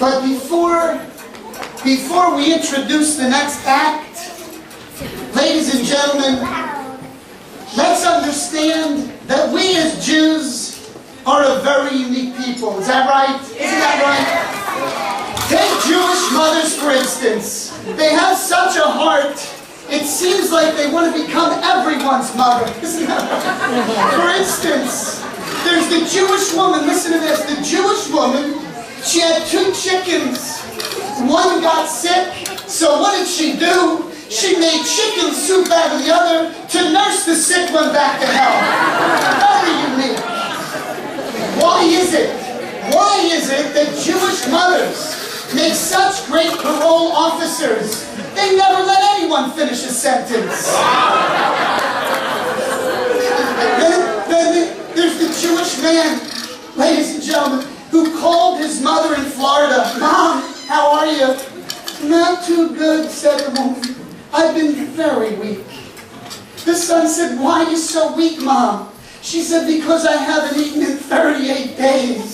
But before we introduce the next act, ladies and gentlemen, let's understand that we as Jews are a very unique people. Is that right? Isn't that right? Take Jewish mothers, for instance. They have such a heart, it seems like they want to become everyone's mother. Isn't that right? For instance, there's the Jewish woman. Listen to this. The Jewish woman, she had 2 chickens. One got sick, so what did she do? She made chicken soup out of the other to nurse the sick one back to health. Very unique. Why is it? Why is it that Jewish mothers make such great parole officers? They never let anyone finish a sentence. Then there's the Jewish man, ladies and gentlemen, who called his mother in Florida. "Mom, how are you?" "Not too good," said the woman. "I've been very weak." The son said, "Why are you so weak, Mom?" She said, "Because I haven't eaten in 38 days.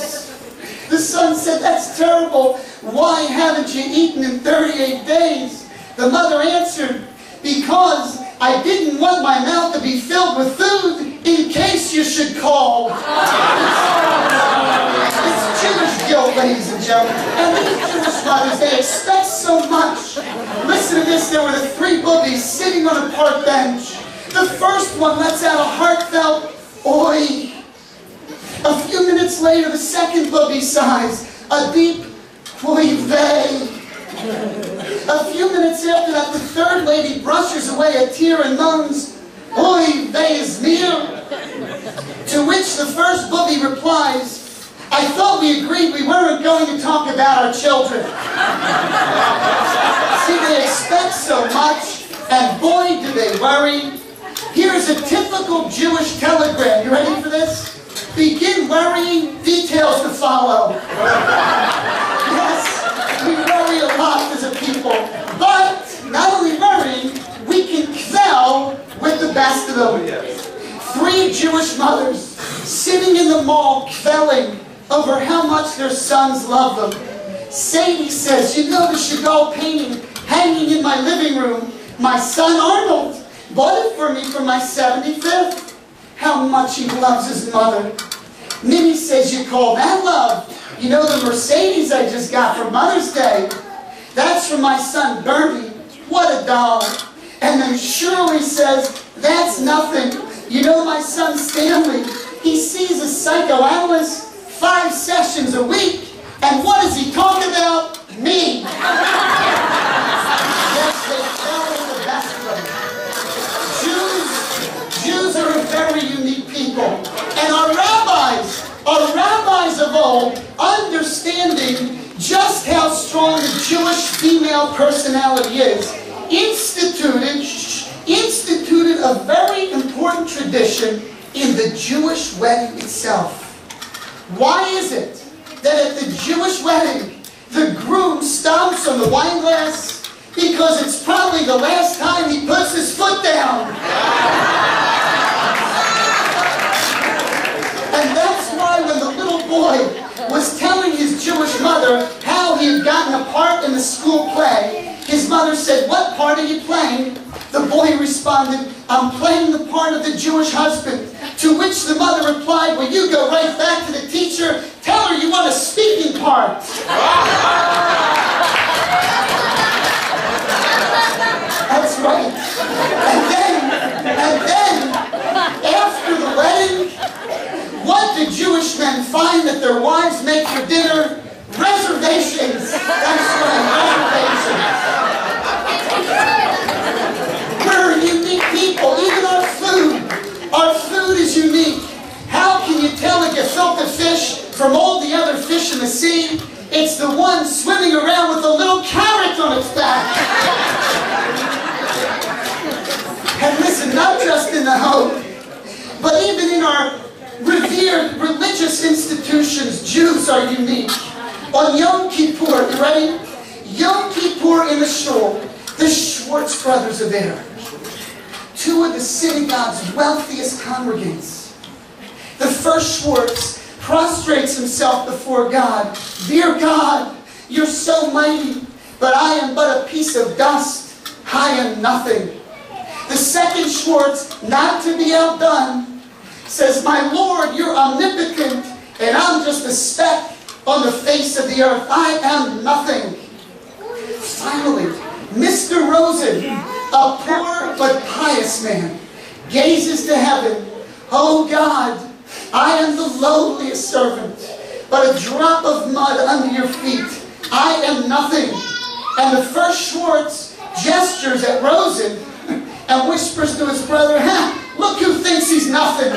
The son said, "That's terrible. Why haven't you eaten in 38 days? The mother answered, "Because I didn't want my mouth to be filled with food in case you should call." It's Jewish guilt, ladies and gentlemen. And these Jewish mothers, they expect so much. Listen to this. There were the 3 boobies sitting on a park bench. The first one lets out a heartfelt "Oi." A few minutes later, the second booby sighs a deep "Oy vey." A few minutes after that, the third lady brushes away a tear and moans, "Oy vey's mir." To which the first booby replies, "I thought we agreed we weren't going to talk about our children." See, they expect so much, and boy, do they worry. Here's a typical Jewish telegram. You ready for this? Begin worrying, details to follow. Yes, we worry a lot as a people. But not only worrying, we can quell with the best of them. 3 Jewish mothers sitting in the mall quelling over how much their sons love them. Sadie says, "You know the Chagall painting hanging in my living room? My son Arnold bought it for me for my 75th. How much he loves his mother." Minnie says, "You call that love? You know the Mercedes I just got for Mother's Day? That's for my son Bernie. What a doll." And then Shirley says, "That's nothing. You know my son Stanley? He sees a psychoanalyst 5 sessions a week. And what does he talk about? Me." Yes, they tell the best of them. Jews are a very unique people. And our rabbis of old, understanding just how strong the Jewish female personality is, instituted a very important tradition in the Jewish wedding itself. Why is it that at the Jewish wedding, the groom stomps on the wine glass? Because it's probably the last time he puts his foot down. And that's why when the little boy was telling his Jewish mother how he had gotten a part in the school play, his mother said, "What part are you playing?" The boy responded, "I'm playing the part of the Jewish husband." To which the mother replied, "Well, you go right back to the teacher. Tell her you want a speaking part." That's right. And then, after the wedding, what do Jewish men find that their wives make for dinner? Reservations. That's right, reservations. We're a unique people. Even our food is unique. How can you tell a gefilte fish from all the other fish in the sea? It's the one swimming around with a little carrot on its back. And listen, not just in the home, but even in our revered religious institutions, Jews are unique. On Yom Kippur, you ready? Yom Kippur in the shul, the Schwartz brothers are there. 2 of the synagogue's wealthiest congregants. The first Schwartz prostrates himself before God. "Dear God, you're so mighty, but I am but a piece of dust. I am nothing. The second Schwartz, not to be outdone, says, my Lord, you're omnipotent, and I'm just a speck on the face of the earth. I am nothing. Finally, Mr. Rosen, a poor but pious man, gazes to heaven. Oh God, I am the lowliest servant, but a drop of mud under your feet. I am nothing. And the first Schwartz gestures at Rosen and whispers to his brother, look who thinks he's nothing.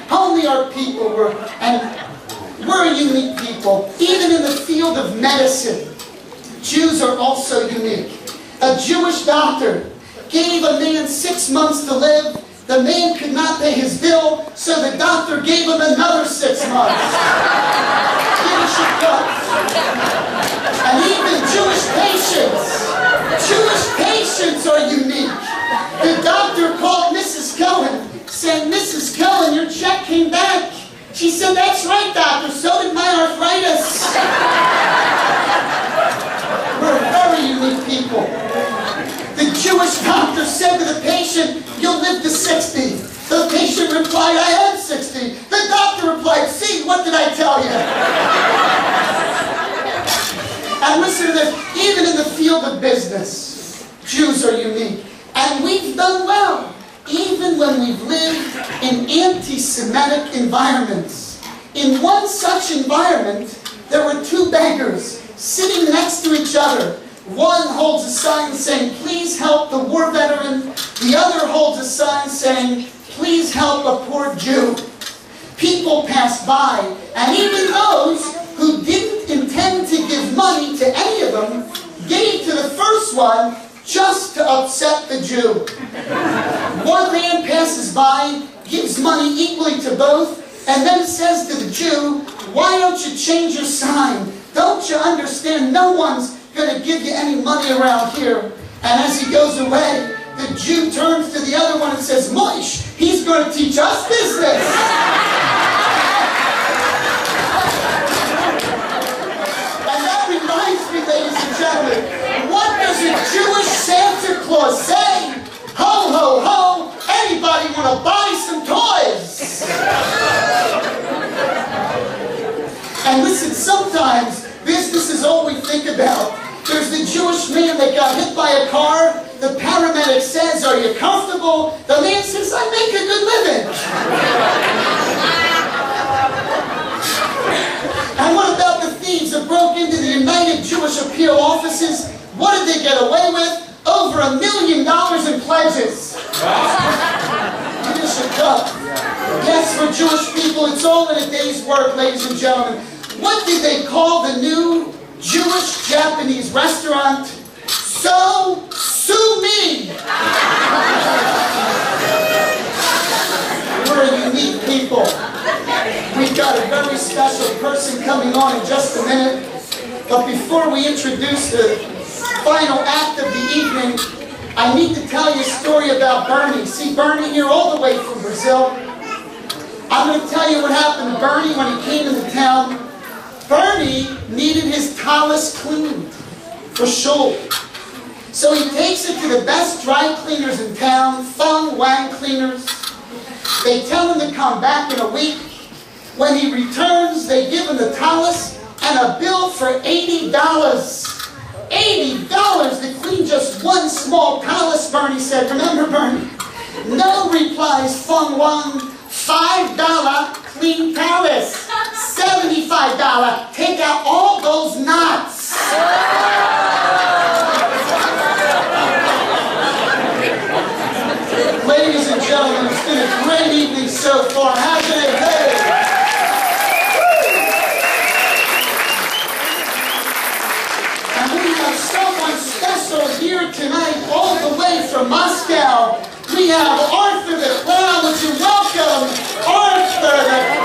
Only our people were, and we're a unique people. Even in the field of medicine, Jews are also unique. A Jewish doctor gave a man 6 months to live. The man could not pay his bill, so the doctor gave him another 6 months. Finish it up. And even Jewish patients are unique. The doctor called Mrs. Cohen, said, Mrs. Cohen, your check came back. She said, that's right, doctor, so did my arthritis. We're very unique people. The Jewish doctor said to the patient, you'll live to 60. The patient replied, I am 60. The doctor replied, see, what did I tell you? And listen to this, even in the field of business, Jews are unique. And we've done well, even when we've lived in anti-Semitic environments. In one such environment, there were 2 beggars sitting next to each other. One holds a sign saying, please help the war veteran. The other holds a sign saying, please help a poor Jew. People passed by, and even those who didn't intend to give money to any of them gave to the first one just to upset the Jew. One man passes by, gives money equally to both, and then says to the Jew, why don't you change your sign? Don't you understand? No one's going to give you any money around here. And as he goes away, the Jew turns to the other one and says, Moish, he's going to teach us business. And that reminds me, ladies and gentlemen, what does a Jewish Santa Claus say? Ho, ho, ho, anybody want to buy some toys? And listen, sometimes business is all we think about. There's the Jewish man that got hit by a car. The paramedic says, are you comfortable? The man says, I make a good living. And what about the thieves that broke into the United Jewish Appeal offices? What did they get away with? Over $1 million in pledges. Yes, for Jewish people, it's all in a day's work, ladies and gentlemen. What did they call the new Jewish-Japanese restaurant? So, sue me! We're a unique people. We've got a very special person coming on in just a minute. But before we introduce the final act of the evening, I need to tell you a story about Bernie. See, Bernie here all the way from Brazil. I'm going to tell you what happened to Bernie when he came into town. Bernie needed his talus cleaned for shul. So he takes it to the best dry cleaners in town, Fung Wang Cleaners. They tell him to come back in a week. When he returns, they give him the talus and a bill for $80. $80 to clean just one small talus, Bernie said. Remember, Bernie? No, replies Fung Wang. $5 clean talus. $75. Take out all those knots. Ladies and gentlemen, it's been a great evening so far, hasn't it? Hey. And we have someone special here tonight, all the way from Moscow. We have Arthur the Clown. Would you welcome Arthur the Clown?